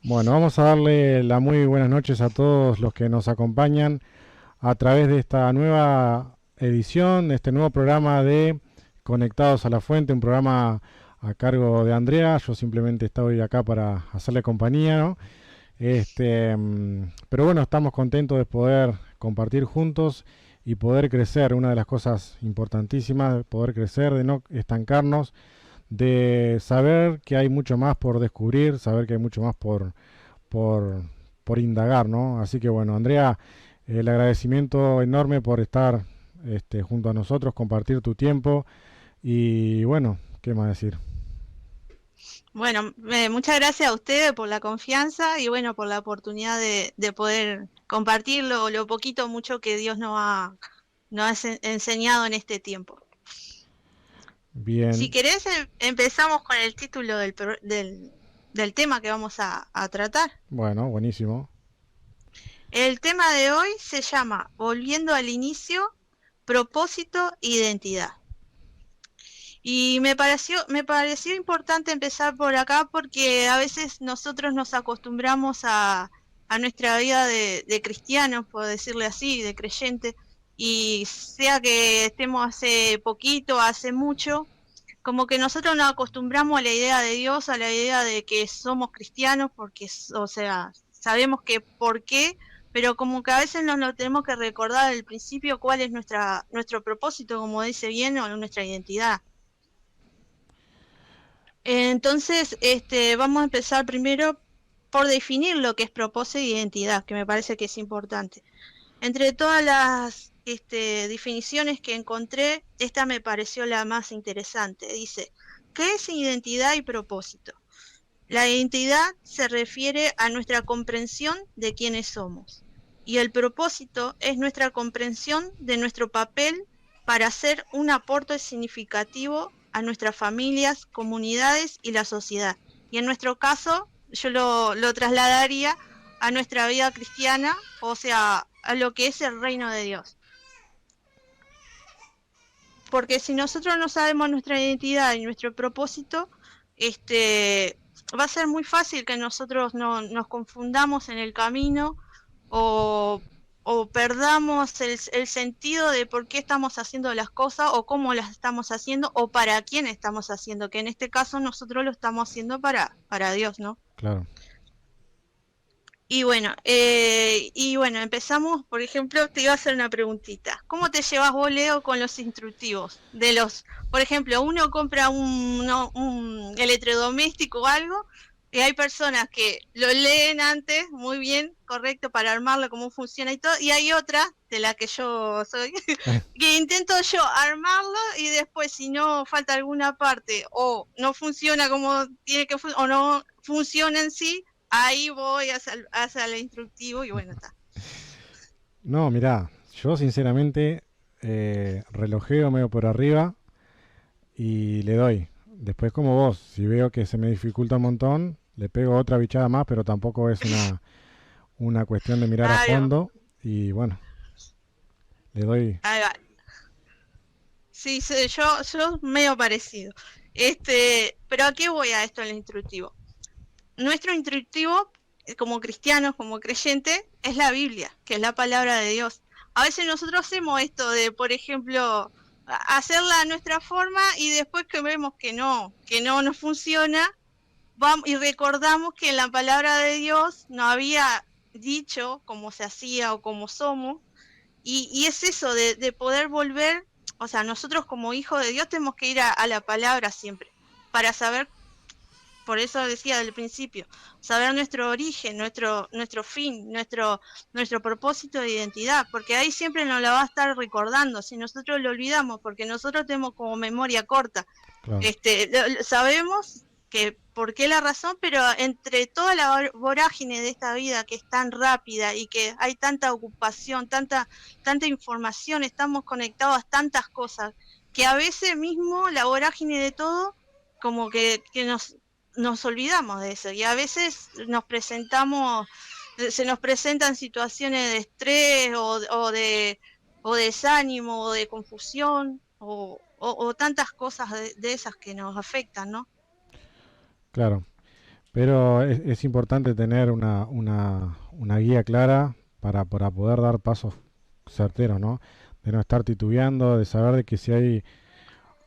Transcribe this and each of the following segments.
Bueno, vamos a darle la muy buenas noches a todos los que nos acompañan a través de esta nueva edición, de este nuevo programa de Conectados a la Fuente, un programa a cargo de Andrea. Yo simplemente estoy acá para hacerle compañía, ¿no? Pero bueno, estamos contentos de poder compartir juntos y poder crecer. Una de las cosas importantísimas, poder crecer, de no estancarnos, de saber que hay mucho más por descubrir, saber que hay mucho más por, por indagar, ¿no? Así que bueno, Andrea, el agradecimiento enorme por estar junto a nosotros, compartir tu tiempo y bueno, ¿qué más decir? Bueno, muchas gracias a ustedes por la confianza y bueno, por la oportunidad de poder compartir lo poquito o mucho que Dios nos ha enseñado en este tiempo. Si Bien, querés, empezamos con el título del tema que vamos a tratar. bueno, buenísimo. El tema de hoy se llama Volviendo al inicio, propósito, e identidad. Y me pareció importante empezar por acá porque a veces nosotros nos acostumbramos a nuestra vida de cristianos, por decirle así, de creyente, y sea que estemos hace poquito, hace mucho, como que nosotros nos acostumbramos a la idea de Dios, a la idea de que somos cristianos, porque, o sea, sabemos que por qué, pero como que a veces nos lo tenemos que recordar al principio cuál es nuestro propósito, como dice bien, o nuestra identidad. Entonces, vamos a empezar primero por definir lo que es propósito e identidad, que me parece que es importante. Entre todas las definiciones que encontré, esta me pareció la más interesante. Dice, ¿qué es identidad y propósito? La identidad se refiere a nuestra comprensión de quiénes somos, y el propósito es nuestra comprensión de nuestro papel para hacer un aporte significativo a nuestras familias, comunidades y la sociedad. Y en nuestro caso, yo lo trasladaría a nuestra vida cristiana, o sea, a lo que es el reino de Dios. Porque si nosotros no sabemos nuestra identidad y nuestro propósito, va a ser muy fácil que nosotros nos confundamos en el camino o, o perdamos el sentido de por qué estamos haciendo las cosas o cómo las estamos haciendo o para quién estamos haciendo, que en este caso nosotros lo estamos haciendo para Dios, ¿no? Claro. Y bueno, empezamos, por ejemplo, te iba a hacer una preguntita. ¿Cómo te llevas vos, Leo, con los instructivos? Por ejemplo, uno compra un electrodoméstico o algo, y hay personas que lo leen antes, muy bien, correcto, para armarlo, cómo funciona y todo, y hay otra, de la que yo soy, que intento yo armarlo y después si no falta alguna parte o no funciona como tiene que o no funciona en sí, ahí voy hacia el instructivo y bueno, está. No, mirá, yo sinceramente relojeo medio por arriba y le doy. Después como vos, si veo que se me dificulta un montón, le pego otra bichada más, pero tampoco es una cuestión de mirar a Claro, fondo y bueno, le doy. ahí va. Sí, sí, yo medio parecido. Pero ¿a qué voy a esto en el instructivo? Nuestro instructivo, como cristianos, como creyentes, es la Biblia, que es la palabra de Dios. A veces nosotros hacemos esto de, por ejemplo, hacerla a nuestra forma y después que vemos que no nos funciona, vamos y recordamos que en la palabra de Dios no había dicho cómo se hacía o cómo somos, y es eso de poder volver, o sea, nosotros como hijos de Dios tenemos que ir a la palabra siempre, para saber, por eso decía del principio, saber nuestro origen, nuestro fin, nuestro propósito de identidad, porque ahí siempre nos la va a estar recordando, si nosotros lo olvidamos, porque nosotros tenemos como memoria corta, Claro. sabemos que por qué la razón, pero entre toda la vorágine de esta vida que es tan rápida y que hay tanta ocupación, tanta información, estamos conectados a tantas cosas, que a veces mismo la vorágine de todo, como que nos olvidamos de eso, y a veces se nos presentan situaciones de estrés o de desánimo o de confusión o tantas cosas de esas que nos afectan, ¿no? Claro. Pero es importante tener una guía clara para poder dar pasos certeros, ¿no? De no estar titubeando, de saber de que si hay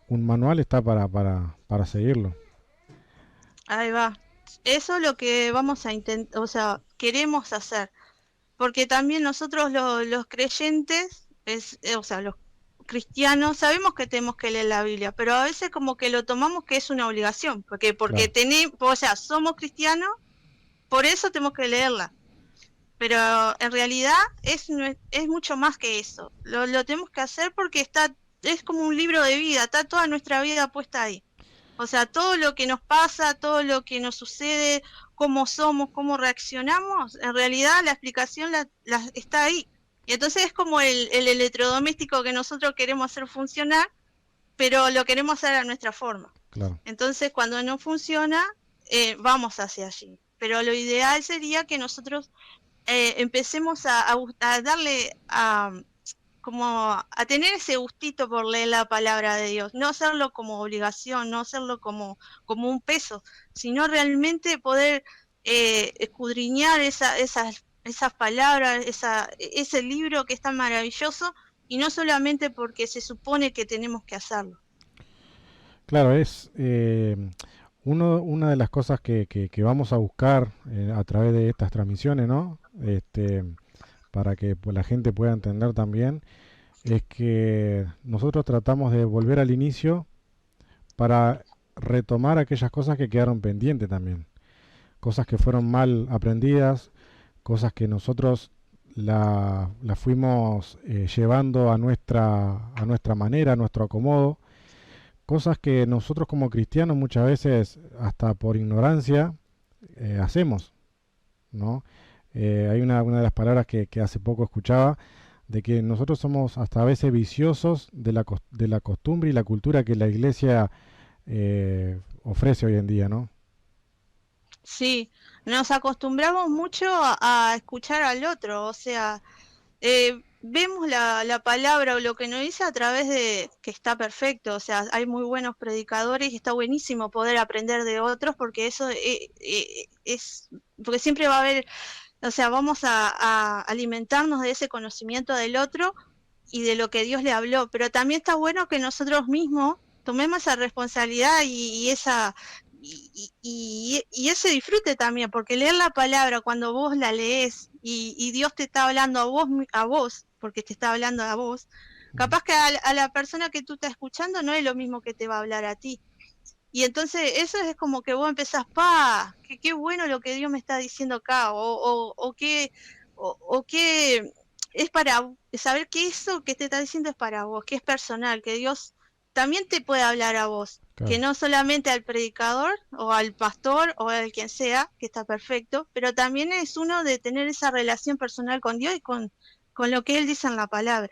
un manual está para seguirlo. Ahí va. Eso es lo que vamos a intentar, o sea, queremos hacer. Porque también nosotros los creyentes, o sea, los cristianos, sabemos que tenemos que leer la Biblia, pero a veces como que lo tomamos que es una obligación, porque Claro, tenemos, o sea, somos cristianos, por eso tenemos que leerla. Pero en realidad es mucho más que eso. Lo tenemos que hacer porque es como un libro de vida, está toda nuestra vida puesta ahí. O sea, todo lo que nos pasa, todo lo que nos sucede, cómo somos, cómo reaccionamos, en realidad la explicación está ahí. Y entonces es como el electrodoméstico que nosotros queremos hacer funcionar, pero lo queremos hacer a nuestra forma. claro. Entonces cuando no funciona, vamos hacia allí. Pero lo ideal sería que nosotros empecemos a darle como a tener ese gustito por leer la palabra de Dios, no hacerlo como obligación, no hacerlo como un peso, sino realmente poder escudriñar esas palabras, ese libro que es tan maravilloso, y no solamente porque se supone que tenemos que hacerlo. Claro, es una de las cosas que vamos a buscar a través de estas transmisiones, ¿no? Para que pues, la gente pueda entender también, es que nosotros tratamos de volver al inicio para retomar aquellas cosas que quedaron pendientes también, cosas que fueron mal aprendidas, cosas que nosotros la fuimos llevando a nuestra manera, a nuestro acomodo, cosas que nosotros como cristianos muchas veces, hasta por ignorancia, hacemos, ¿no? Hay una de las palabras que hace poco escuchaba, de que nosotros somos hasta a veces viciosos de la costumbre y la cultura que la iglesia ofrece hoy en día, ¿no? Sí, nos acostumbramos mucho a escuchar al otro, o sea, vemos la palabra o lo que nos dice a través de que está perfecto, o sea, hay muy buenos predicadores y está buenísimo poder aprender de otros porque eso porque siempre va a haber, o sea, vamos a alimentarnos de ese conocimiento del otro y de lo que Dios le habló, pero también está bueno que nosotros mismos tomemos esa responsabilidad y esa y ese disfrute también, porque leer la palabra cuando vos la lees y Dios te está hablando a vos, porque te está hablando a vos, Mm. capaz que a la persona que tú estás escuchando no es lo mismo que te va a hablar a ti. Y entonces eso es como que vos empezás, qué bueno lo que Dios me está diciendo acá, o que es para saber que eso que te está diciendo es para vos, que es personal, que Dios también te puede hablar a vos, que Claro. no solamente al predicador o al pastor o al quien sea, que está perfecto, pero también es uno de tener esa relación personal con Dios y con lo que Él dice en la palabra.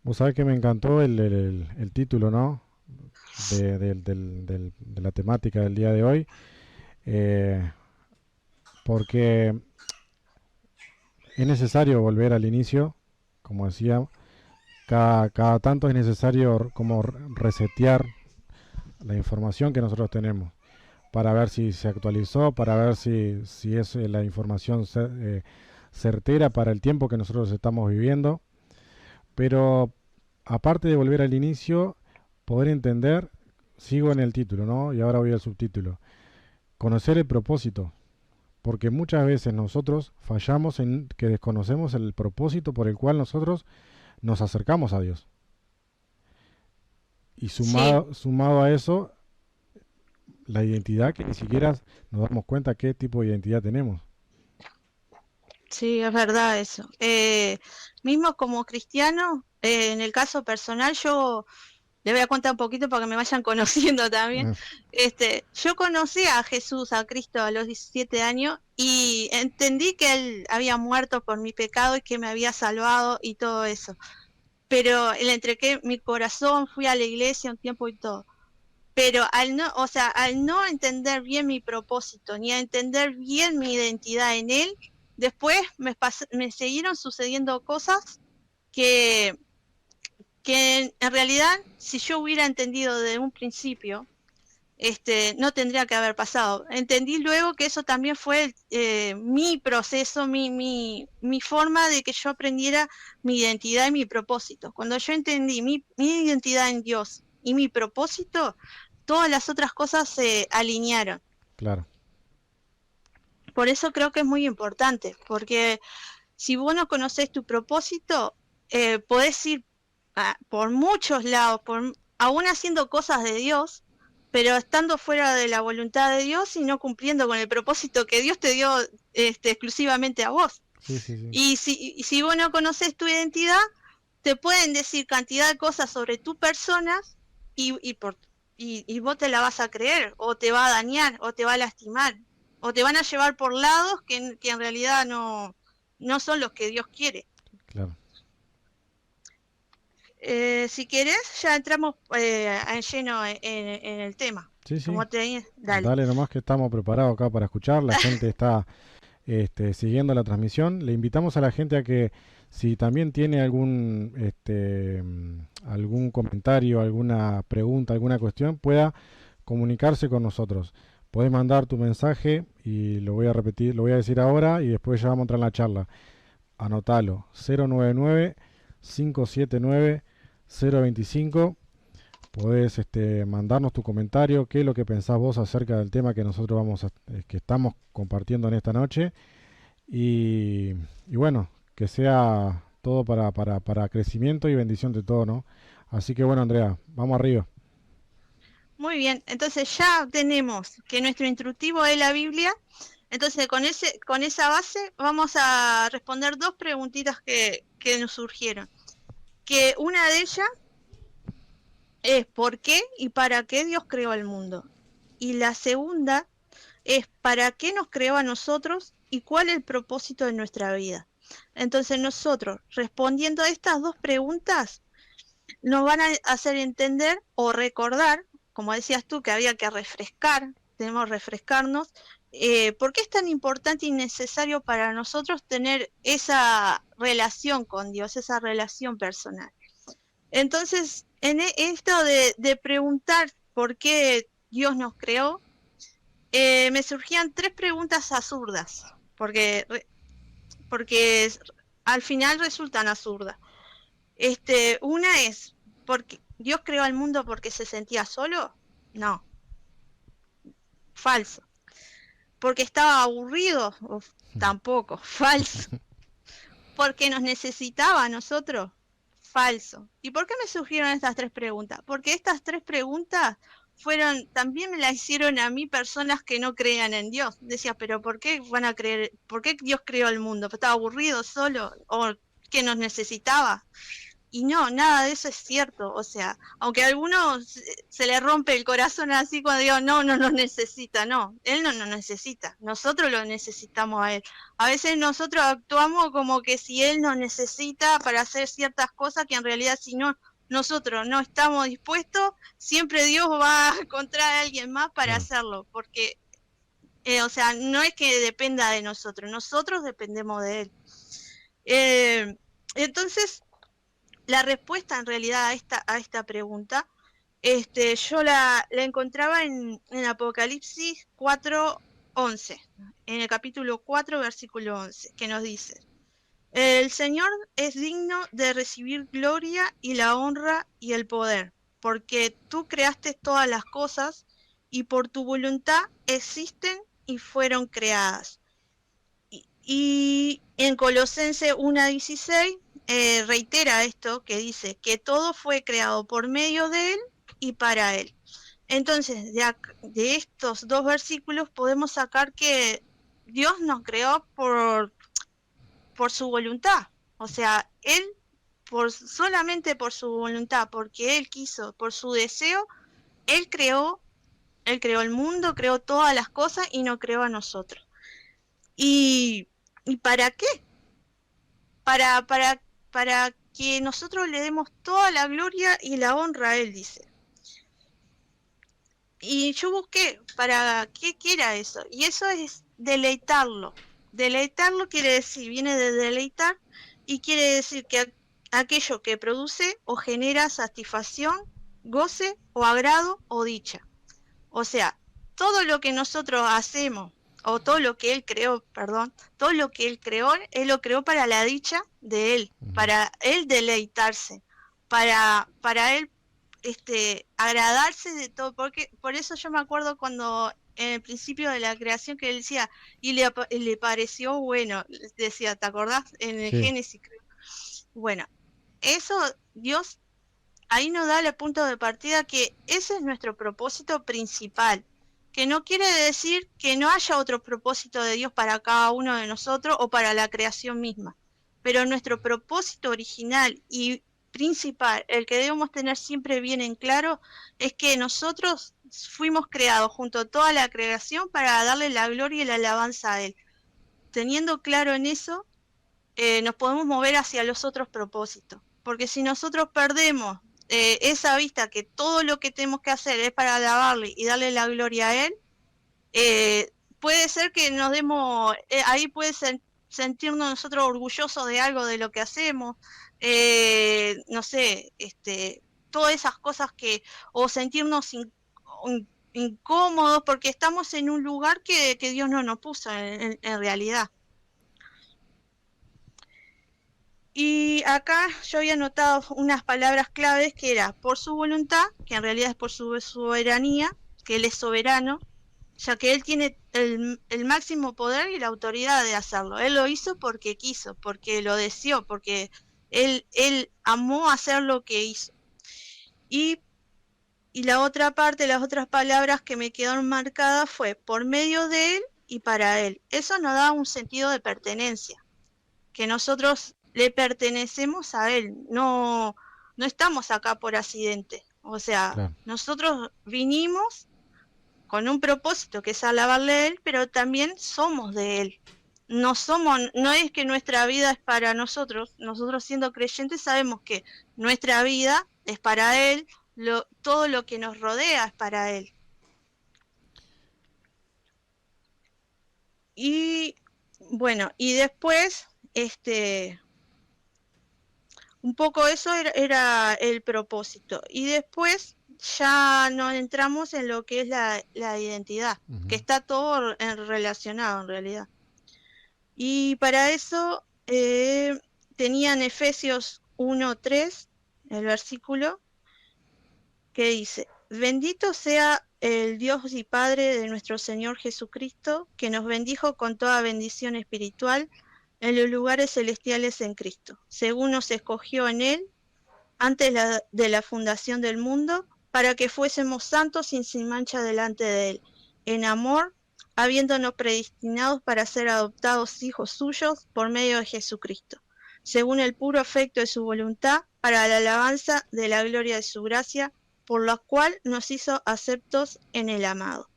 Vos sabés que me encantó el título, ¿no? De la temática del día de hoy, eh, porque es necesario volver al inicio, como decía, cada tanto es necesario como resetear la información que nosotros tenemos para ver si se actualizó, para ver si es la información certera para el tiempo que nosotros estamos viviendo. Pero aparte de volver al inicio, poder entender, sigo en el título, ¿no? Y ahora voy al subtítulo. Conocer el propósito, porque muchas veces nosotros fallamos en que desconocemos el propósito por el cual nosotros nos acercamos a Dios. Y Sí, sumado a eso, la identidad que ni siquiera nos damos cuenta qué tipo de identidad tenemos. sí, es verdad eso. Mismo como cristiano, en el caso personal, yo le voy a contar un poquito para que me vayan conociendo también. Eh, Yo conocí a Jesús, a Cristo a los 17 años y entendí que Él había muerto por mi pecado y que me había salvado y todo eso. Pero le entregué mi corazón, fui a la iglesia un tiempo y todo. Pero al no, o sea, al no entender bien mi propósito, ni a entender bien mi identidad en Él, después me siguieron sucediendo cosas que en realidad, si yo hubiera entendido desde un principio, no tendría que haber pasado. Entendí luego que eso también fue mi proceso, mi forma de que yo aprendiera mi identidad y mi propósito. Cuando yo entendí mi identidad en Dios y mi propósito, todas las otras cosas se alinearon. Claro. Por eso creo que es muy importante, porque si vos no conocés tu propósito, podés ir por muchos lados, aún haciendo cosas de Dios, pero estando fuera de la voluntad de Dios y no cumpliendo con el propósito que Dios te dio exclusivamente a vos. Sí, sí, sí. Y si vos no conocés tu identidad, te pueden decir cantidad de cosas sobre tu persona y vos te la vas a creer, o te va a dañar, o te va a lastimar, o te van a llevar por lados que en realidad no son los que Dios quiere. Claro. Si querés, ya entramos en lleno en el tema. Sí, sí. Dale. Dale nomás que estamos preparados acá para escuchar. La gente está siguiendo la transmisión. Le invitamos a la gente a que si también tiene algún comentario, alguna pregunta, alguna cuestión, pueda comunicarse con nosotros. Podés mandar tu mensaje y lo voy a repetir, lo voy a decir ahora y después ya vamos a entrar en la charla. Anotalo, 099-579-025. Podés mandarnos tu comentario, qué es lo que pensás vos acerca del tema que nosotros que estamos compartiendo en esta noche. Y bueno, que sea todo para crecimiento y bendición de todo, ¿no? Así que bueno, Andrea, vamos arriba. Muy bien, entonces ya tenemos que nuestro instructivo es la Biblia. Entonces con esa base vamos a responder dos preguntitas que nos surgieron. Que una de ellas es ¿por qué y para qué Dios creó el mundo? Y la segunda es ¿para qué nos creó a nosotros y cuál es el propósito de nuestra vida? Entonces nosotros, respondiendo a estas dos preguntas, nos van a hacer entender o recordar, como decías tú, que había que refrescar, tenemos que refrescarnos, ¿por qué es tan importante y necesario para nosotros tener esa relación con Dios, esa relación personal? Entonces, en esto de preguntar por qué Dios nos creó, me surgían tres preguntas absurdas, porque al final resultan absurdas. Una es, ¿porque Dios creó al mundo porque se sentía solo? No, falso. ¿Porque estaba aburrido? Uf, tampoco, falso. ¿Porque nos necesitaba a nosotros? Falso. ¿Y por qué me surgieron estas tres preguntas? Porque estas tres preguntas también me las hicieron a mí personas que no creían en Dios. Decía, pero ¿por qué van a creer? ¿Por qué Dios creó el mundo? ¿Estaba aburrido solo? ¿O que nos necesitaba? Y no, nada de eso es cierto. O sea, aunque a algunos se le rompe el corazón así cuando digo, no nos necesita, no, Él no nos necesita, nosotros lo necesitamos a Él. A veces nosotros actuamos como que si Él nos necesita para hacer ciertas cosas que en realidad si no, nosotros no estamos dispuestos, siempre Dios va a encontrar a alguien más para hacerlo, porque, o sea, no es que dependa de nosotros dependemos de Él. Entonces, la respuesta en realidad a esta pregunta, yo la encontraba en Apocalipsis 4:11, en el capítulo 4, versículo 11, que nos dice: el Señor es digno de recibir gloria y la honra y el poder, porque tú creaste todas las cosas y por tu voluntad existen y fueron creadas. Y en Colosenses 1:16 reitera esto, que dice que todo fue creado por medio de Él y para Él. Entonces, de estos dos versículos podemos sacar que Dios nos creó por su voluntad. O sea, Él, solamente por su voluntad, porque Él quiso, por su deseo, Él creó el mundo, creó todas las cosas y nos creó a nosotros. ¿Y para qué? Para que nosotros le demos toda la gloria y la honra a Él, dice. Y yo busqué para qué quiera eso, y eso es deleitarlo. Deleitarlo quiere decir, viene de deleitar, y quiere decir que aquello que produce o genera satisfacción, goce o agrado o dicha. O sea, todo lo que nosotros hacemos, o todo lo que Él creó, perdón, todo lo que Él lo creó para la dicha de Él, para Él deleitarse, para Él agradarse de todo, porque por eso yo me acuerdo cuando en el principio de la creación que Él decía, y le pareció bueno, decía, ¿te acordás? En el Sí, Génesis, creo. Bueno, eso Dios ahí nos da el punto de partida que ese es nuestro propósito principal, que no quiere decir que no haya otro propósito de Dios para cada uno de nosotros o para la creación misma, pero nuestro propósito original y principal, el que debemos tener siempre bien en claro, es que nosotros fuimos creados junto a toda la creación para darle la gloria y la alabanza a Él. Teniendo claro en eso, nos podemos mover hacia los otros propósitos. Porque si nosotros perdemos esa vista que todo lo que tenemos que hacer es para alabarle y darle la gloria a Él, puede ser que nos demos, ahí puede sentirnos nosotros orgullosos de algo de lo que hacemos, no sé, todas esas cosas o sentirnos incómodos porque estamos en un lugar que Dios no nos puso en realidad. Y acá yo había notado unas palabras claves que era por su voluntad, que en realidad es por su soberanía, que Él es soberano, ya que Él tiene el máximo poder y la autoridad de hacerlo. Él lo hizo porque quiso, porque lo deseó, porque Él amó hacer lo que hizo. Y la otra parte, las otras palabras que me quedaron marcadas fue por medio de Él y para Él. Eso nos da un sentido de pertenencia, que nosotros le pertenecemos a Él, no estamos acá por accidente. O sea, claro. nosotros vinimos con un propósito que es alabarle a Él, pero también somos de Él. No es que nuestra vida es para nosotros siendo creyentes sabemos que nuestra vida es para Él, todo lo que nos rodea es para Él. Y bueno, y después, un poco eso era el propósito. Y después ya nos entramos en lo que es la identidad, que está todo relacionado en realidad. Y para eso tenían Efesios 1:3, el versículo, que dice, bendito sea el Dios y Padre de nuestro Señor Jesucristo, que nos bendijo con toda bendición espiritual en los lugares celestiales en Cristo, según nos escogió en Él antes de la fundación del mundo, para que fuésemos santos y sin mancha delante de Él, en amor, habiéndonos predestinados para ser adoptados hijos suyos por medio de Jesucristo, según el puro afecto de su voluntad, para la alabanza de la gloria de su gracia, por la cual nos hizo aceptos en el amado.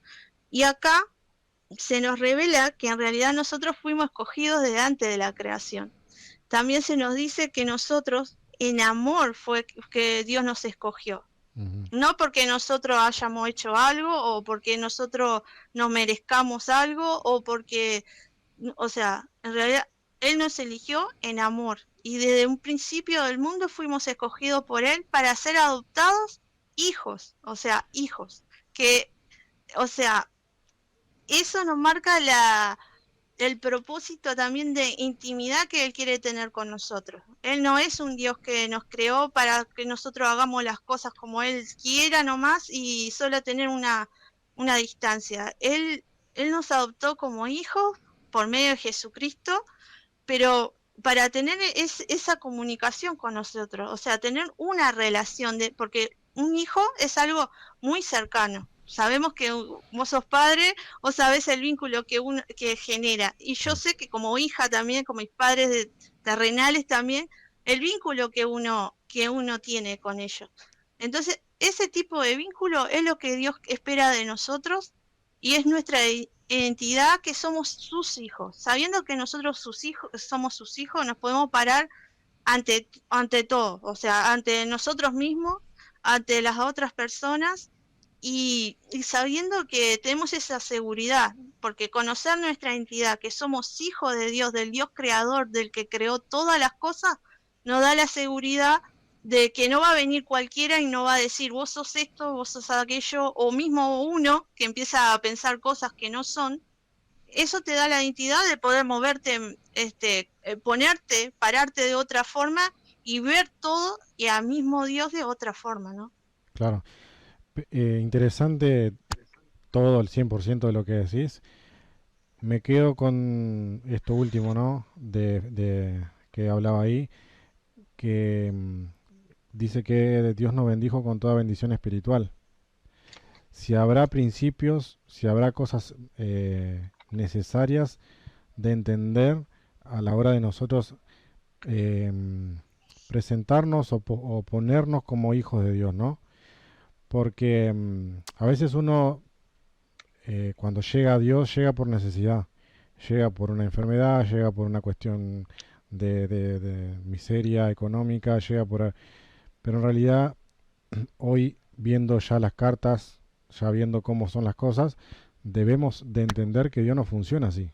Y acá se nos revela que en realidad nosotros fuimos escogidos desde antes de la creación. También se nos dice que nosotros en amor fue que Dios nos escogió. No porque nosotros hayamos hecho algo o porque nosotros nos merezcamos algo o porque, o sea, en realidad Él nos eligió en amor y desde un principio del mundo fuimos escogidos por Él para ser adoptados hijos, o sea, hijos, que, o sea, eso nos marca el propósito también de intimidad que Él quiere tener con nosotros. Él no es un Dios que nos creó para que nosotros hagamos las cosas como Él quiera nomás y solo tener una distancia. Él nos adoptó como hijos por medio de Jesucristo, pero para tener esa comunicación con nosotros, o sea, tener una relación, porque un hijo es algo muy cercano. Sabemos que vos sos padre, o sabés el vínculo que genera. Y yo sé que como hija también, como mis padres terrenales también, el vínculo que uno tiene con ellos. Entonces, ese tipo de vínculo es lo que Dios espera de nosotros y es nuestra identidad, que somos sus hijos. Sabiendo que nosotros somos sus hijos, nos podemos parar ante todo, o sea, ante nosotros mismos, ante las otras personas y sabiendo que tenemos esa seguridad, porque conocer nuestra identidad, que somos hijos de Dios, del Dios creador, del que creó todas las cosas, nos da la seguridad de que no va a venir cualquiera y no va a decir vos sos esto, vos sos aquello, o mismo uno que empieza a pensar cosas que no son. Eso te da la identidad de poder moverte, ponerte, pararte de otra forma y ver todo y al mismo Dios de otra forma, ¿no? Claro. Interesante todo el 100% de lo que decís. Me quedo con esto último, ¿no? De que hablaba ahí, que dice que Dios nos bendijo con toda bendición espiritual. Si habrá principios, si habrá cosas necesarias de entender a la hora de nosotros eh, presentarnos o ponernos como hijos de Dios, ¿no? Porque a veces uno cuando llega a Dios llega por necesidad, llega por una enfermedad, llega por una cuestión de miseria económica, llega por... Pero en realidad hoy viendo ya las cartas, ya viendo cómo son las cosas, debemos de entender que Dios no funciona así.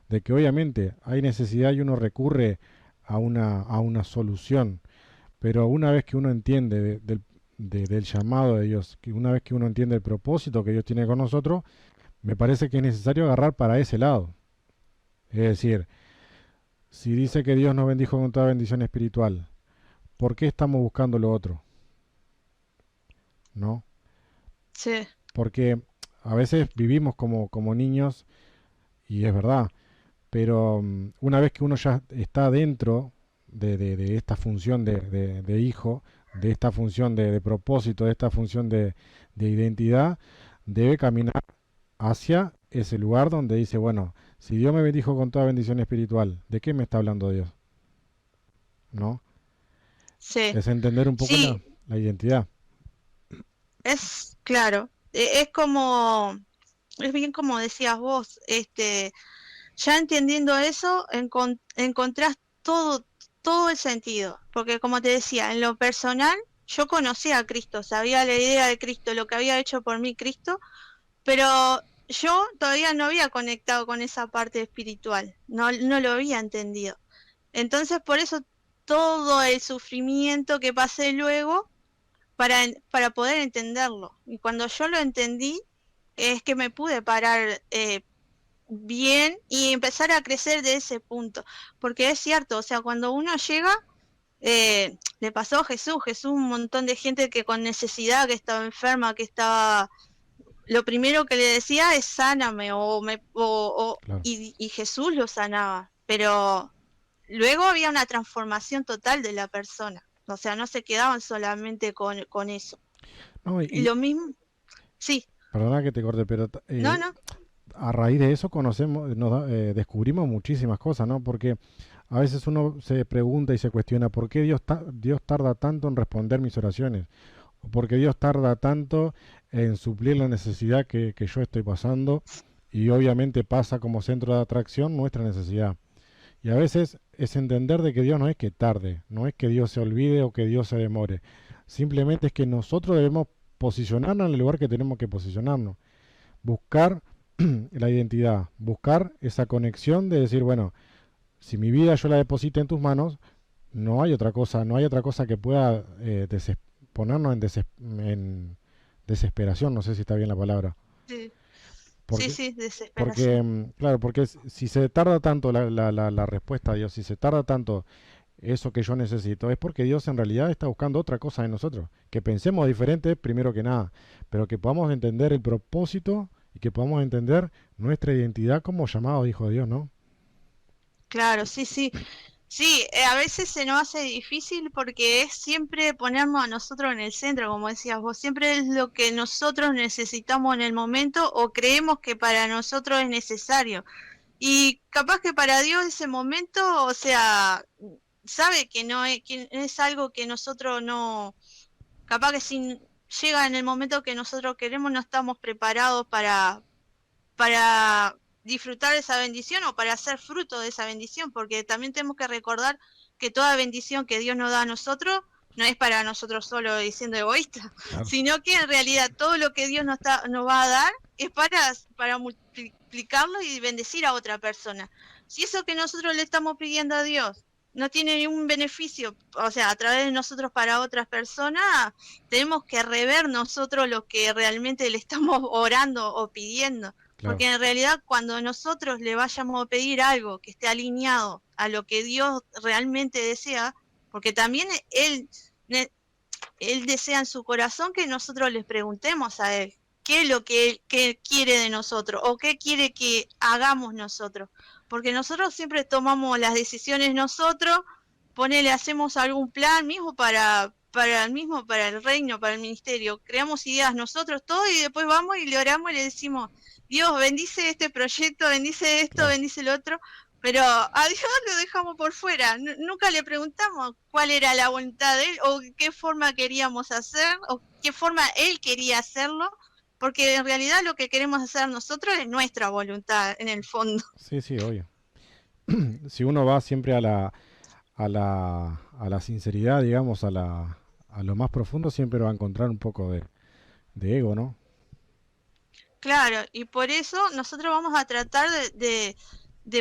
De que obviamente hay necesidad y uno recurre a una solución, pero una vez que uno entiende del llamado de Dios, que una vez que uno entiende el propósito que Dios tiene con nosotros, me parece que es necesario agarrar para ese lado. Es decir, si dice que Dios nos bendijo con toda bendición espiritual, ¿por qué estamos buscando lo otro? ¿No? Sí, Porque a veces vivimos como niños, y es verdad, pero una vez que uno ya está dentro de esta función de hijo, de esta función de propósito, de esta función de identidad, debe caminar hacia ese lugar donde dice, bueno, si Dios me bendijo con toda bendición espiritual, ¿de qué me está hablando Dios? ¿No? sí, Es entender un poco sí, la identidad. es claro, es como, es bien como decías vos, ya entendiendo eso, encontrás todo el sentido, porque como te decía, en lo personal, yo conocía a Cristo, sabía la idea de Cristo, lo que había hecho por mí Cristo, pero yo todavía no había conectado con esa parte espiritual, no lo había entendido. Entonces, por eso todo el sufrimiento que pasé luego para poder entenderlo. Y cuando yo lo entendí, es que me pude parar bien y empezar a crecer de ese punto. Porque es cierto, o sea, cuando uno llega, le pasó a Jesús, un montón de gente que con necesidad, que estaba enferma, que estaba... Lo primero que le decía es sáname, Claro. y Jesús lo sanaba. Pero luego había una transformación total de la persona. O sea, no se quedaban solamente con eso. No, Y lo mismo, sí, perdona que te corte, pero no, no, a raíz de eso conocemos, descubrimos muchísimas cosas, ¿no? Porque a veces uno se pregunta y se cuestiona por qué Dios tarda tanto en responder mis oraciones, o por qué Dios tarda tanto en suplir la necesidad que yo estoy pasando, y obviamente pasa como centro de atracción nuestra necesidad. Y a veces es entender de que Dios no es que tarde, no es que Dios se olvide o que Dios se demore, simplemente es que nosotros debemos posicionarnos en el lugar que tenemos que posicionarnos, buscar la identidad, buscar esa conexión de decir, bueno, si mi vida yo la deposito en tus manos, no hay otra cosa, no hay otra cosa que pueda ponernos en desesperación, no sé si está bien la palabra. sí, sí, Porque, sí, desesperación. claro, porque si se tarda tanto la respuesta a Dios, si se tarda tanto eso que yo necesito, es porque Dios en realidad está buscando otra cosa en nosotros. Que pensemos diferente primero que nada, pero que podamos entender el propósito y que podamos entender nuestra identidad como llamados hijos de Dios, ¿no? Claro, sí, sí. Sí, a veces se nos hace difícil porque es siempre ponernos a nosotros en el centro, como decías vos, siempre es lo que nosotros necesitamos en el momento o creemos que para nosotros es necesario. Y capaz que para Dios ese momento, o sea, sabe que es algo que nosotros no, capaz que si llega en el momento que nosotros queremos no estamos preparados para disfrutar de esa bendición o para ser fruto de esa bendición, porque también tenemos que recordar que toda bendición que Dios nos da a nosotros no es para nosotros solo y siendo egoísta, Claro. sino que en realidad todo lo que Dios nos va a dar es para multiplicarlo y bendecir a otra persona. Si eso que nosotros le estamos pidiendo a Dios no tiene ningún beneficio, o sea, a través de nosotros para otras personas, tenemos que rever nosotros lo que realmente le estamos orando o pidiendo. Claro, Porque en realidad cuando nosotros le vayamos a pedir algo que esté alineado a lo que Dios realmente desea, porque también él desea en su corazón que nosotros les preguntemos a Él qué es lo que él quiere de nosotros o qué quiere que hagamos nosotros. Porque nosotros siempre tomamos las decisiones nosotros, ponele, hacemos algún plan mismo para el reino, para el ministerio, creamos ideas nosotros todo y después vamos y le oramos y le decimos, Dios, bendice este proyecto, bendice esto, claro. bendice lo otro, pero a Dios lo dejamos por fuera. Nunca le preguntamos cuál era la voluntad de Él o qué forma queríamos hacer o qué forma Él quería hacerlo, porque en realidad lo que queremos hacer nosotros es nuestra voluntad en el fondo. Sí, sí, obvio. Si uno va siempre a la sinceridad, digamos, a lo más profundo, siempre va a encontrar un poco de ego, ¿no? Claro, y por eso nosotros vamos a tratar de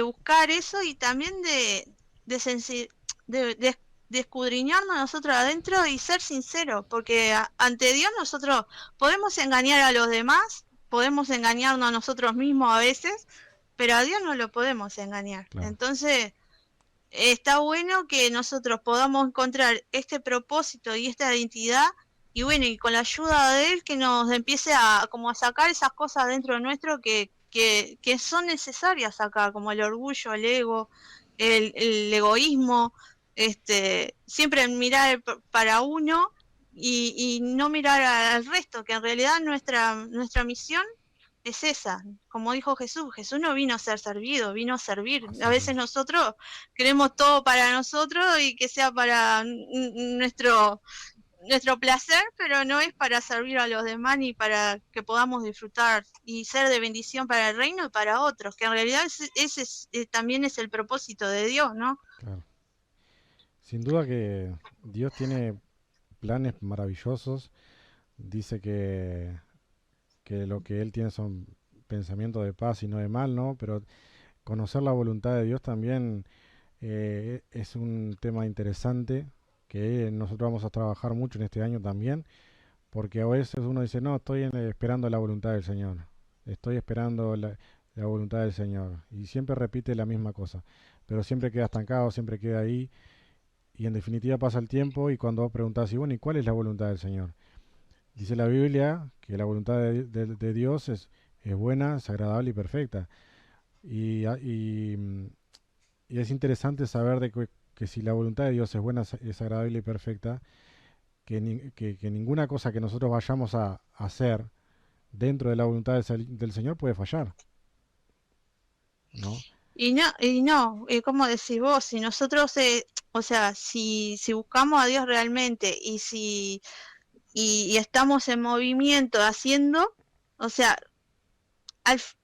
buscar eso y también de, sensi- de escudriñarnos nosotros adentro y ser sinceros, porque ante Dios nosotros podemos engañar a los demás, podemos engañarnos a nosotros mismos a veces, pero a Dios no lo podemos engañar. Claro. Entonces, está bueno que nosotros podamos encontrar este propósito y esta identidad y bueno, y con la ayuda de él que nos empiece a como a sacar esas cosas dentro de nuestro que son necesarias sacar, como el orgullo, el ego, el egoísmo, siempre mirar para uno y no mirar al resto, que en realidad nuestra misión es esa. Como dijo Jesús, Jesús no vino a ser servido, vino a servir. A Así veces mismo. nosotros queremos todo para nosotros y que sea para nuestro placer, pero no es para servir a los demás ni para que podamos disfrutar y ser de bendición para el reino y para otros, que en realidad también es el propósito de Dios, ¿no? Claro. Sin duda que Dios tiene planes maravillosos. Dice que lo que Él tiene son pensamientos de paz y no de mal, ¿no? Pero conocer la voluntad de Dios también es un tema interesante que nosotros vamos a trabajar mucho en este año también, porque a veces uno dice, no, estoy esperando la voluntad del Señor, estoy esperando la voluntad del Señor, y siempre repite la misma cosa, pero siempre queda estancado, siempre queda ahí, y en definitiva pasa el tiempo, y cuando vos preguntás, y bueno, ¿y cuál es la voluntad del Señor? Dice la Biblia que la voluntad de Dios es buena, es agradable y perfecta. Y, y es interesante saber que si la voluntad de Dios es buena, es agradable y perfecta, que ninguna cosa que nosotros vayamos a hacer dentro de la voluntad del Señor puede fallar, ¿no? Como decís vos, si nosotros, o sea, si buscamos a Dios realmente y estamos en movimiento haciendo, o sea,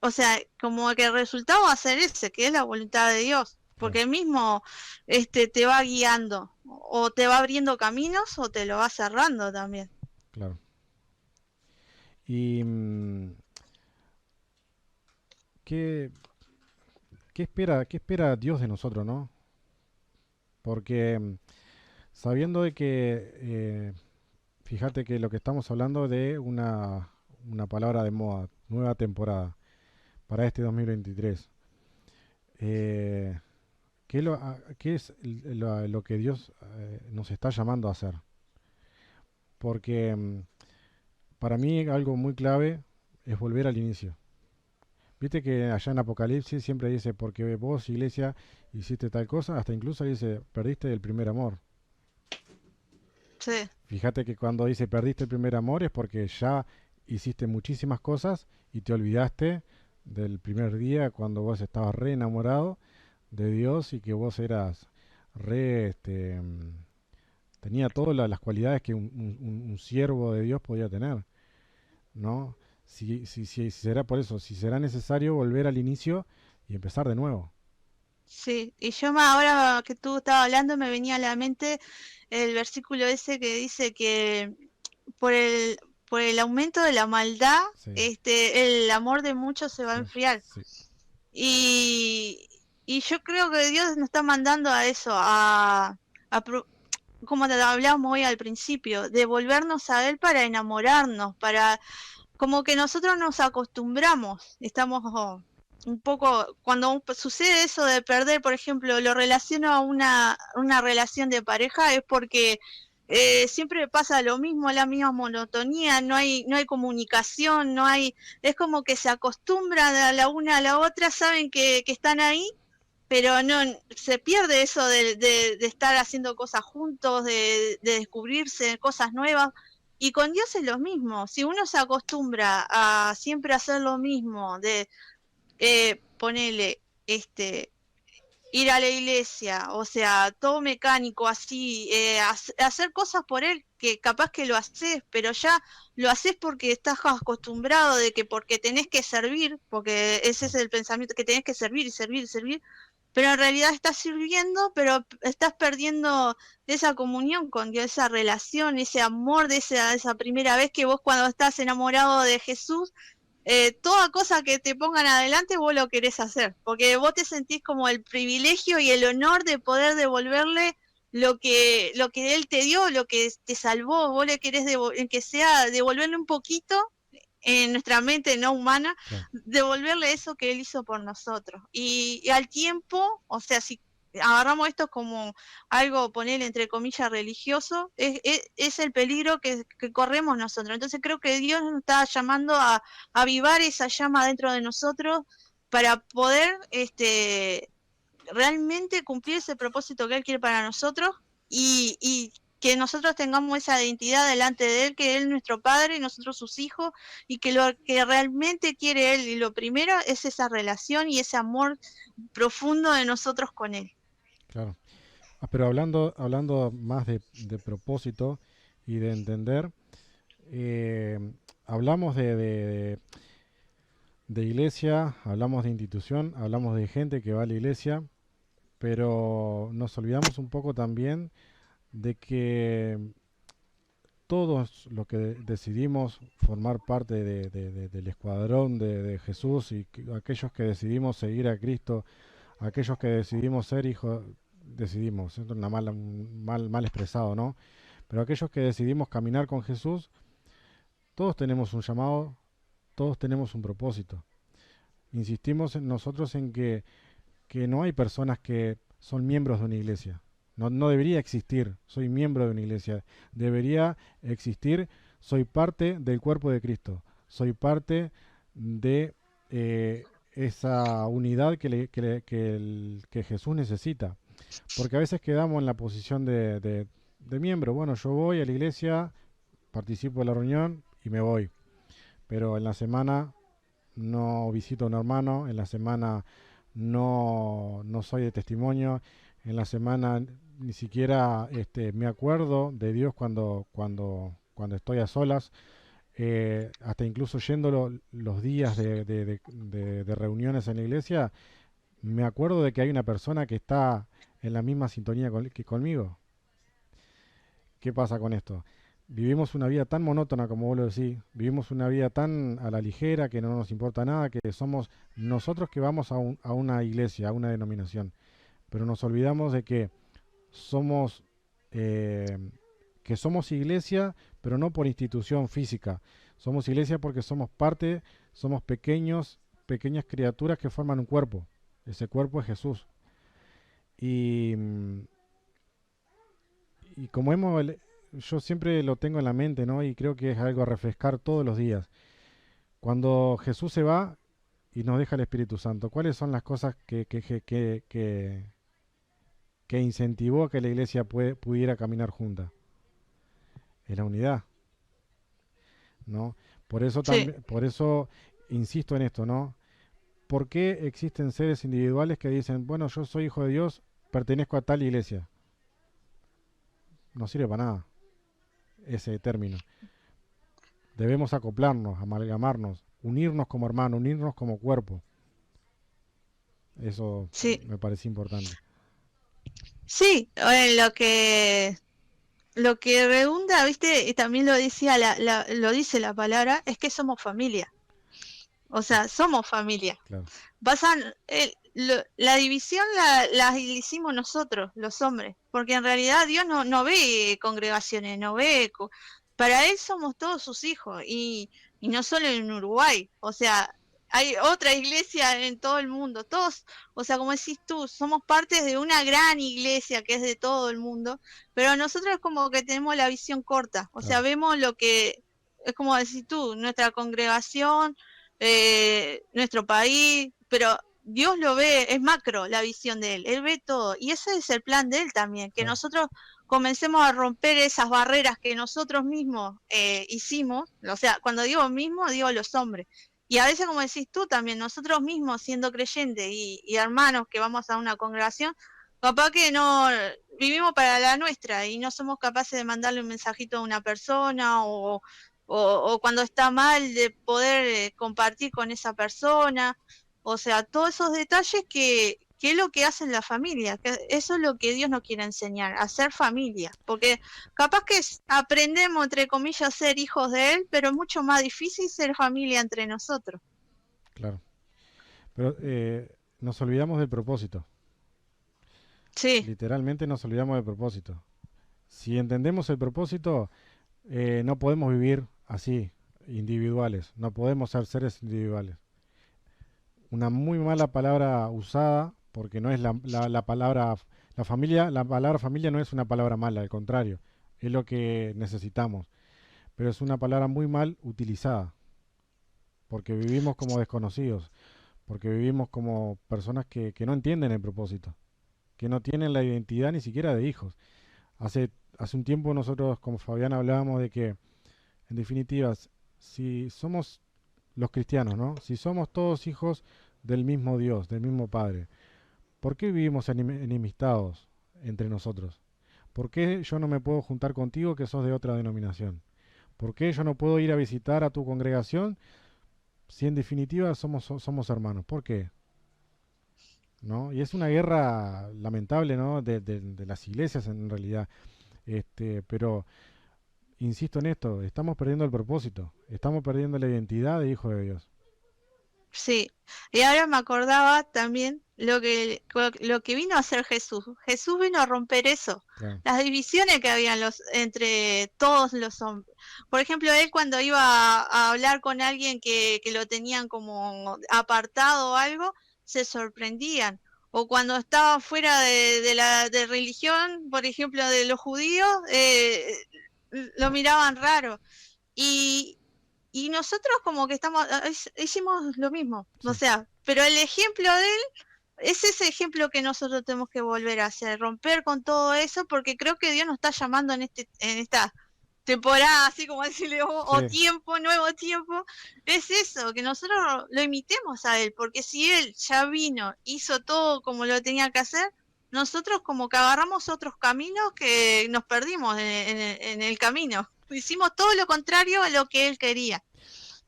o sea, como que el resultado va a ser ese, que es la voluntad de Dios, Claro, porque él mismo te va guiando, o te va abriendo caminos, o te lo va cerrando también. claro. ¿Y qué, qué espera Dios de nosotros, no? Porque sabiendo de que, fíjate que lo que estamos hablando de una palabra de moda, nueva temporada para este 2023. Eh, ¿Qué es lo que Dios nos está llamando a hacer? Porque para mí algo muy clave es volver al inicio. Viste que allá en Apocalipsis siempre dice, porque vos, iglesia, hiciste tal cosa, hasta incluso dice, perdiste el primer amor. Sí, Fíjate que cuando dice perdiste el primer amor es porque ya hiciste muchísimas cosas y te olvidaste del primer día cuando vos estabas re enamorado de Dios y que vos eras re, tenía todas las cualidades que un siervo de Dios podía tener, ¿no? Si será por eso, si será necesario volver al inicio y empezar de nuevo. sí. Y ahora que tú estabas hablando, me venía a la mente el versículo ese que dice que por el, por el aumento de la maldad, Sí, el amor de muchos se va a sí, enfriar. sí, Y, Y yo creo que Dios nos está mandando a eso, como te hablábamos hoy al principio, de volvernos a Él para enamorarnos, para como que nosotros nos acostumbramos, estamos un poco, cuando sucede eso de perder, por ejemplo, lo relaciono a una relación de pareja, es porque siempre pasa lo mismo, la misma monotonía, no hay comunicación, es como que se acostumbran a la una a la otra, saben que están ahí, pero no se pierde eso de estar haciendo cosas juntos, de descubrirse cosas nuevas. Y con Dios es lo mismo. Si uno se acostumbra a siempre hacer lo mismo, de ponerle ir a la iglesia, o sea, todo mecánico así, hacer cosas por él que capaz que lo haces, pero ya lo haces porque estás acostumbrado de que porque tenés que servir, porque ese es el pensamiento, que tenés que servir, servir, servir, pero en realidad estás sirviendo, pero estás perdiendo esa comunión con Dios, esa relación, ese amor de esa primera vez que vos cuando estás enamorado de Jesús, toda cosa que te pongan adelante vos lo querés hacer, porque vos te sentís como el privilegio y el honor de poder devolverle lo que él te dio, lo que te salvó, vos le querés que sea devolverle un poquito en nuestra mente no humana, Claro. devolverle eso que él hizo por nosotros. Y al tiempo, o sea, si agarramos esto como algo, poner entre comillas, religioso, es el peligro que corremos nosotros. Entonces creo que Dios nos está llamando a avivar esa llama dentro de nosotros para poder realmente cumplir ese propósito que Él quiere para nosotros y que nosotros tengamos esa identidad delante de Él, que Él es nuestro Padre y nosotros sus hijos, y que lo que realmente quiere Él, y lo primero es esa relación y ese amor profundo de nosotros con Él. Claro. Pero hablando más de propósito y de entender, eh, hablamos de iglesia, hablamos de institución, hablamos de gente que va a la iglesia, pero nos olvidamos un poco también de que todos los que decidimos formar parte del escuadrón de Jesús y aquellos que decidimos seguir a Cristo, aquellos que decidimos ser hijos, decidimos, esto es una mal expresado, ¿no? Pero aquellos que decidimos caminar con Jesús, todos tenemos un llamado, todos tenemos un propósito. Insistimos nosotros en que no hay personas que son miembros de una iglesia. No debería existir, soy miembro de una iglesia. Debería existir, soy parte del cuerpo de Cristo. Soy parte de esa unidad que Jesús necesita. Porque a veces quedamos en la posición de miembro. Bueno, yo voy a la iglesia, participo de la reunión y me voy. Pero en la semana no visito a un hermano, en la semana no soy de testimonio, en la semana ni siquiera me acuerdo de Dios cuando estoy a solas, hasta incluso yendo los días de reuniones en la iglesia, me acuerdo de que hay una persona que está en la misma sintonía que conmigo. ¿Qué pasa con esto? Vivimos una vida tan monótona como vos lo decís, vivimos una vida tan a la ligera que no nos importa nada, que somos nosotros que vamos a una iglesia, a una denominación, pero nos olvidamos de somos eh, que somos iglesia, pero no por institución física, somos iglesia porque somos parte, somos pequeñas criaturas que forman un cuerpo, ese cuerpo es Jesús. Y, y como yo siempre lo tengo en la mente, ¿no? Y creo que es algo a refrescar todos los días. Cuando Jesús se va y nos deja el Espíritu Santo, ¿cuáles son las cosas que incentivó a que la iglesia pudiera caminar junta? Es la unidad, ¿no? Sí, Por eso insisto en esto, ¿no? ¿Por qué existen seres individuales que dicen, bueno, yo soy hijo de Dios, pertenezco a tal iglesia? No sirve para nada ese término. Debemos acoplarnos, amalgamarnos, unirnos como hermanos, unirnos como cuerpo. Eso sí, me parece importante. sí, lo que redunda, viste, y también lo decía lo dice la palabra, es que somos familia. O sea, somos familia. Claro, Pasan, la división la hicimos nosotros, los hombres, porque en realidad Dios no ve congregaciones, no ve... Para Él somos todos sus hijos, y no solo en Uruguay, o sea, hay otra iglesia en todo el mundo, todos, o sea, como decís tú, somos parte de una gran iglesia que es de todo el mundo, pero nosotros como que tenemos la visión corta, o sea, Claro, vemos lo que, es como decís tú, nuestra congregación, nuestro país, pero Dios lo ve, es macro la visión de Él ve todo, y ese es el plan de Él también, que claro. nosotros comencemos a romper esas barreras que nosotros mismos hicimos, o sea, cuando digo mismo, digo los hombres, y a veces como decís tú también, nosotros mismos siendo creyentes y hermanos que vamos a una congregación, capaz que no vivimos para la nuestra y no somos capaces de mandarle un mensajito a una persona o cuando está mal de poder compartir con esa persona, o sea, todos esos detalles que es lo que hacen la familia, que eso es lo que Dios nos quiere enseñar, a ser familia, porque capaz que aprendemos, entre comillas, a ser hijos de Él, pero es mucho más difícil ser familia entre nosotros. Claro. Pero nos olvidamos del propósito. Sí, Literalmente nos olvidamos del propósito. Si entendemos el propósito, no podemos vivir así, individuales. No podemos ser seres individuales. Una muy mala palabra usada, porque no es la palabra, la palabra familia no es una palabra mala, al contrario, es lo que necesitamos. Pero es una palabra muy mal utilizada, porque vivimos como desconocidos, porque vivimos como personas que no entienden el propósito, que no tienen la identidad ni siquiera de hijos. Hace un tiempo nosotros como Fabián hablábamos de que, en definitiva, si somos los cristianos, ¿no? Si somos todos hijos del mismo Dios, del mismo Padre, ¿por qué vivimos enemistados entre nosotros? ¿Por qué yo no me puedo juntar contigo que sos de otra denominación? ¿Por qué yo no puedo ir a visitar a tu congregación si en definitiva somos hermanos? ¿Por qué? ¿No? Y es una guerra lamentable, ¿no? De las iglesias en realidad. Pero insisto en esto, estamos perdiendo el propósito, estamos perdiendo la identidad de hijo de Dios. sí. Y ahora me acordaba también lo que vino a hacer Jesús. Jesús vino a romper eso, Claro, las divisiones que habían entre todos los hombres. Por ejemplo, él cuando iba a hablar con alguien que lo tenían como apartado o algo, se sorprendían. O cuando estaba fuera de la de religión, por ejemplo, de los judíos, lo miraban raro. Y, y nosotros como que hicimos lo mismo, o sí. sea, pero el ejemplo de él es ese ejemplo que nosotros tenemos que volver a hacer, romper con todo eso, porque creo que Dios nos está llamando en esta temporada, así como decirle, o Sí, tiempo, nuevo tiempo, es eso, que nosotros lo imitemos a él, porque si él ya vino, hizo todo como lo tenía que hacer, nosotros como que agarramos otros caminos que nos perdimos en el camino. Hicimos todo lo contrario a lo que él quería.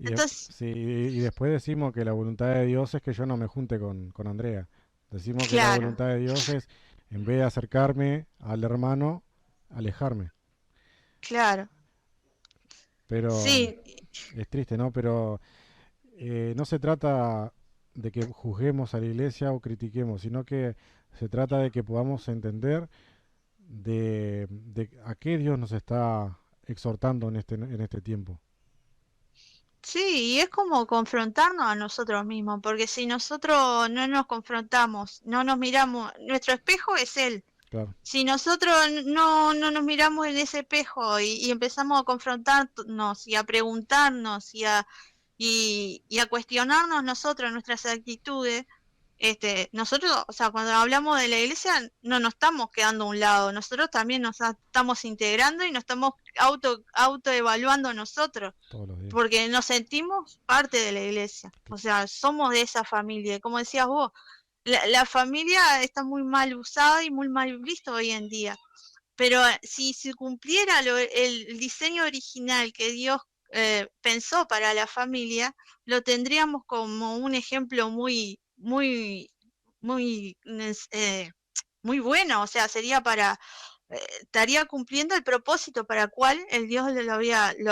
Entonces, sí, y después decimos que la voluntad de Dios es que yo no me junte con Andrea. Decimos que la claro, voluntad de Dios es, en vez de acercarme al hermano, alejarme. claro. Pero Sí, es triste, ¿no? Pero no se trata de que juzguemos a la iglesia o critiquemos, sino que se trata de que podamos entender de a qué Dios nos está exhortando en este tiempo. sí, y es como confrontarnos a nosotros mismos, porque si nosotros no nos confrontamos, no nos miramos, nuestro espejo es él. Claro, Si nosotros no nos miramos en ese espejo y empezamos a confrontarnos y a preguntarnos y a cuestionarnos nosotros nuestras actitudes, nosotros, o sea, cuando hablamos de la iglesia, no nos estamos quedando a un lado, nosotros también nos estamos integrando y nos estamos autoevaluando nosotros, todos los días. porque nos sentimos parte de la iglesia, o sea, somos de esa familia, como decías vos, la familia está muy mal usada y muy mal visto hoy en día, pero si se cumpliera el diseño original que Dios pensó para la familia, lo tendríamos como un ejemplo muy, muy bueno, o sea, sería estaría cumpliendo el propósito para el cual el Dios lo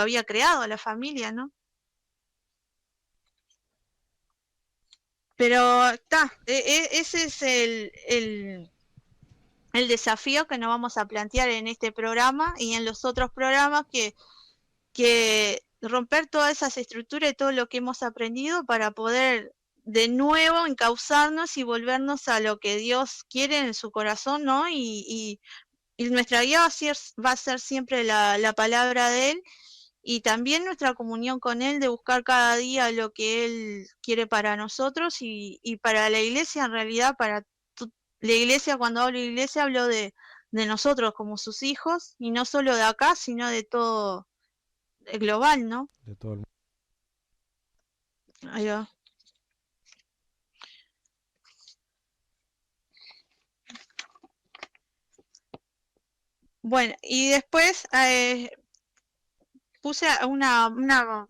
había creado a la familia, ¿no? Pero está, ese es el desafío que nos vamos a plantear en este programa y en los otros programas, que romper todas esas estructuras y todo lo que hemos aprendido para poder de nuevo encauzarnos y volvernos a lo que Dios quiere en su corazón, ¿no? Y nuestra guía va a ser siempre la palabra de Él, y también nuestra comunión con Él, de buscar cada día lo que Él quiere para nosotros y para la iglesia. En realidad, la iglesia, cuando hablo de iglesia, hablo de nosotros como sus hijos, y no solo de acá, sino de todo global, ¿no? De todo el mundo. Ahí va. Bueno, y después puse una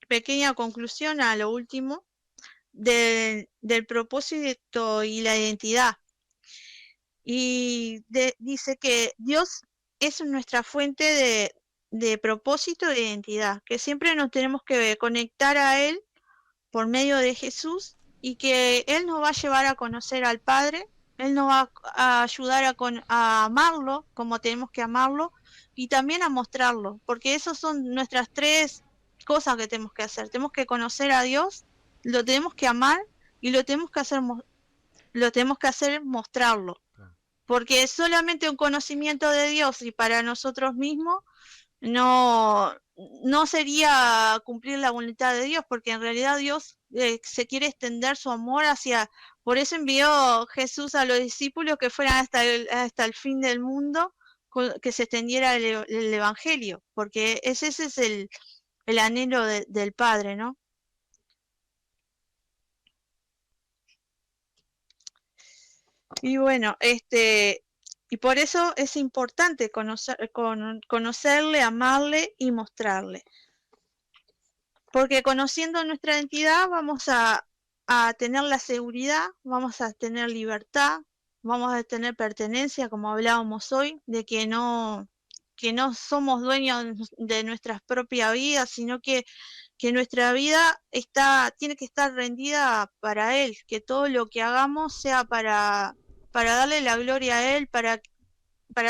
pequeña conclusión a lo último del propósito y la identidad. Y dice que Dios es nuestra fuente de propósito e de identidad, que siempre nos tenemos que conectar a Él por medio de Jesús, y que Él nos va a llevar a conocer al Padre. Él nos va a ayudar a amarlo como tenemos que amarlo, y también a mostrarlo, porque esas son nuestras tres cosas que tenemos que hacer. Tenemos que conocer a Dios, lo tenemos que amar, y lo tenemos que hacer mostrarlo. Porque solamente un conocimiento de Dios y para nosotros mismos no, no sería cumplir la voluntad de Dios, porque en realidad Dios se quiere extender su amor hacia. Por eso envió Jesús a los discípulos que fueran hasta el fin del mundo, que se extendiera el Evangelio, porque ese es el anhelo del Padre, ¿no? Y bueno, y por eso es importante conocerle, amarle y mostrarle. Porque conociendo nuestra identidad vamos a tener la seguridad, vamos a tener libertad, vamos a tener pertenencia, como hablábamos hoy, de que no somos dueños de nuestras propias vidas, sino que nuestra vida tiene que estar rendida para Él, que todo lo que hagamos sea para darle la gloria a Él, para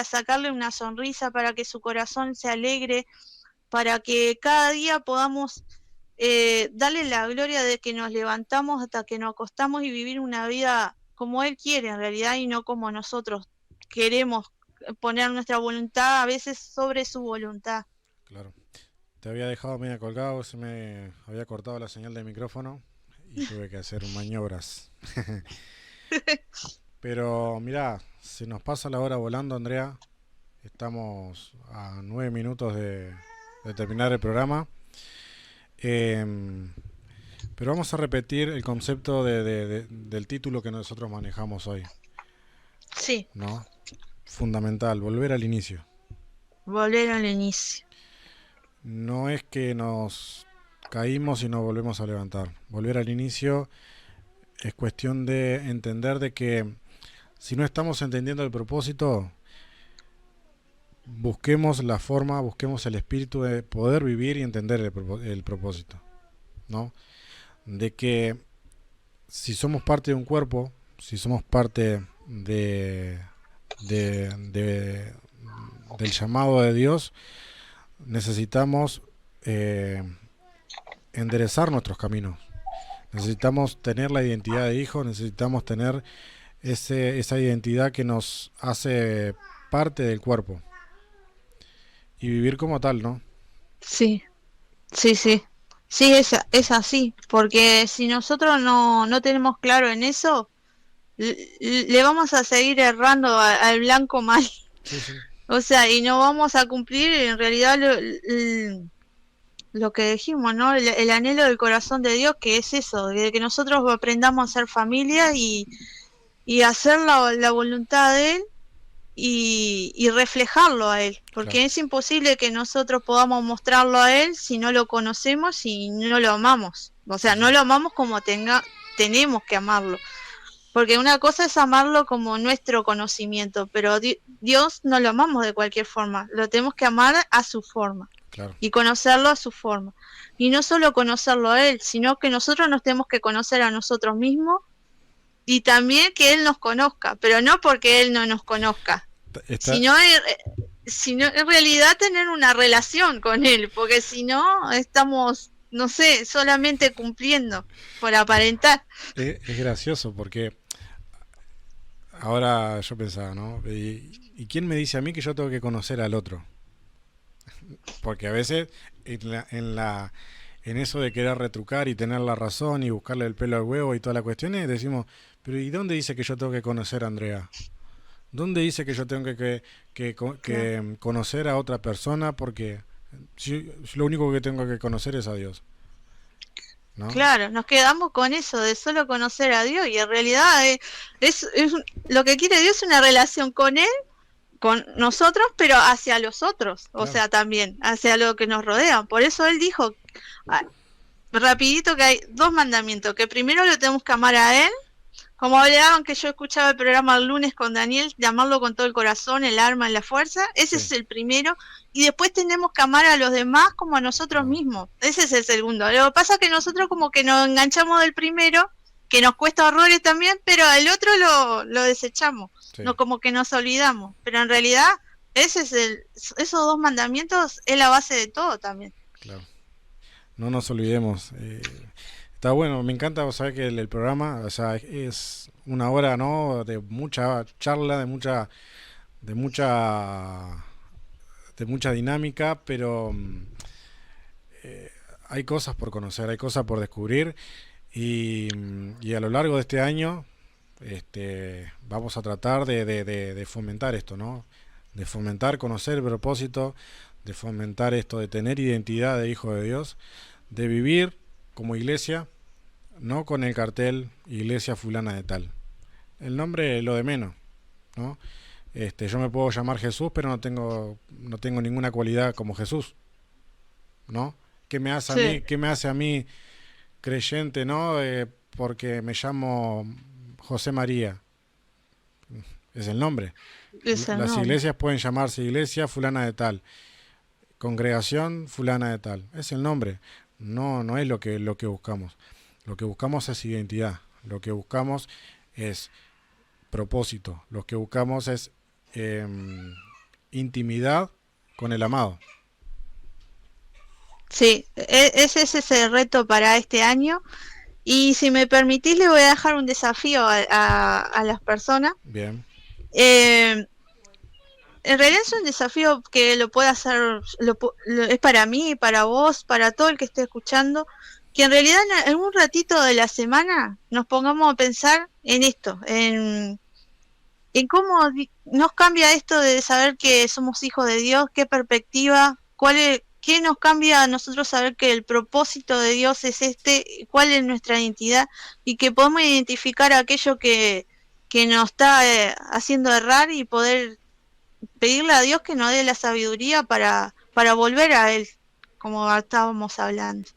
sacarle una sonrisa, para que su corazón se alegre, para que cada día podamos darle la gloria de que nos levantamos hasta que nos acostamos, y vivir una vida como Él quiere en realidad, y no como nosotros queremos poner nuestra voluntad a veces sobre su voluntad. Claro. Te había dejado media colgado, se me había cortado la señal del micrófono y tuve que hacer maniobras. Pero mirá, se nos pasa la hora volando, Andrea. Estamos a 9 minutos de terminar el programa. Pero vamos a repetir el concepto del título que nosotros manejamos hoy. Sí. ¿No? Fundamental, volver al inicio. Volver al inicio. No es que nos caímos y nos volvemos a levantar. Volver al inicio es cuestión de entender de que si no estamos entendiendo el propósito, busquemos la forma, busquemos el espíritu de poder vivir y entender el propósito, ¿no? De que si somos parte de un cuerpo, si somos parte del llamado de Dios, necesitamos enderezar nuestros caminos. Necesitamos tener la identidad de hijo, necesitamos tener esa identidad que nos hace parte del cuerpo. Y vivir como tal, ¿no? Sí, sí, sí. Sí, es así, porque si nosotros no tenemos claro en eso, le vamos a seguir errando al blanco mal. Sí, sí. O sea, y no vamos a cumplir en realidad lo que dijimos, ¿no? El anhelo del corazón de Dios, que es eso, de que nosotros aprendamos a ser familia y hacer la voluntad de Él, y reflejarlo a Él, porque Claro. es imposible que nosotros podamos mostrarlo a Él si no lo conocemos y no lo amamos. O sea, no lo amamos como tenemos que amarlo. Porque una cosa es amarlo como nuestro conocimiento, pero Dios no lo amamos de cualquier forma, lo tenemos que amar a su forma. claro. y conocerlo a su forma. Y no solo conocerlo a él, sino que nosotros nos tenemos que conocer a nosotros mismos y también que él nos conozca, pero no porque él no nos conozca, Está, sino en realidad tener una relación con él, porque si no estamos, no sé, solamente cumpliendo por aparentar. es gracioso porque ahora yo pensaba, ¿no? ¿Y quién me dice a mí que yo tengo que conocer al otro? Porque a veces en eso de querer retrucar y tener la razón y buscarle el pelo al huevo y todas las cuestiones, decimos, pero ¿y dónde dice que yo tengo que conocer a Andrea? ¿Dónde dice que yo tengo Claro. que conocer a otra persona? Porque lo único que tengo que conocer es a Dios, ¿no? Claro, nos quedamos con eso de solo conocer a Dios y en realidad lo que quiere Dios es una relación con Él, con nosotros, pero hacia los otros, o Claro, sea, también hacia lo que nos rodea. Por eso Él dijo, ah, rapidito, que hay dos mandamientos, que primero lo tenemos que amar a Él, como hablaban que yo escuchaba el programa el lunes con Daniel, de amarlo con todo el corazón, el alma y la fuerza, ese sí, es el primero, y después tenemos que amar a los demás como a nosotros claro, mismos, ese es el segundo. Lo que pasa es que nosotros como que nos enganchamos del primero, que nos cuesta horrores también, pero el otro lo desechamos, sí, no como que nos olvidamos, pero en realidad ese es esos dos mandamientos es la base de todo también. claro. No nos olvidemos. Está bueno, me encanta, vos sabés que el programa, o sea, es una hora, ¿no? De mucha charla, de mucha, de mucha dinámica, pero hay cosas por conocer, hay cosas por descubrir y a lo largo de este año vamos a tratar de fomentar esto, ¿no? De fomentar, conocer el propósito, de fomentar esto, de tener identidad de hijo de Dios, de vivir como iglesia, no con el cartel iglesia fulana de tal. El nombre es lo de menos, ¿no? Yo me puedo llamar Jesús, pero no tengo ninguna cualidad como Jesús, ¿no? ¿Qué me hace a Sí, mí, qué me hace a mí creyente, ¿no? Porque me llamo José María, es el nombre. es el Las nombre. iglesias pueden llamarse iglesia fulana de tal, congregación fulana de tal, es el nombre. No es lo que buscamos. Lo que buscamos es identidad. Lo que buscamos es propósito. Lo que buscamos es eh, intimidad con el amado. Sí, ese es el reto para este año. Y si me permitís, le voy a dejar un desafío a las personas. Bien, Eh, en realidad es un desafío que lo puede hacer, es para mí, para vos, para todo el que esté escuchando, que en realidad en un ratito de la semana nos pongamos a pensar en esto, en cómo nos cambia esto de saber que somos hijos de Dios, qué perspectiva, qué nos cambia a nosotros saber que el propósito de Dios es cuál es nuestra identidad y que podemos identificar aquello que nos está haciendo errar y poder pedirle a Dios que nos dé la sabiduría para volver a Él, como estábamos hablando.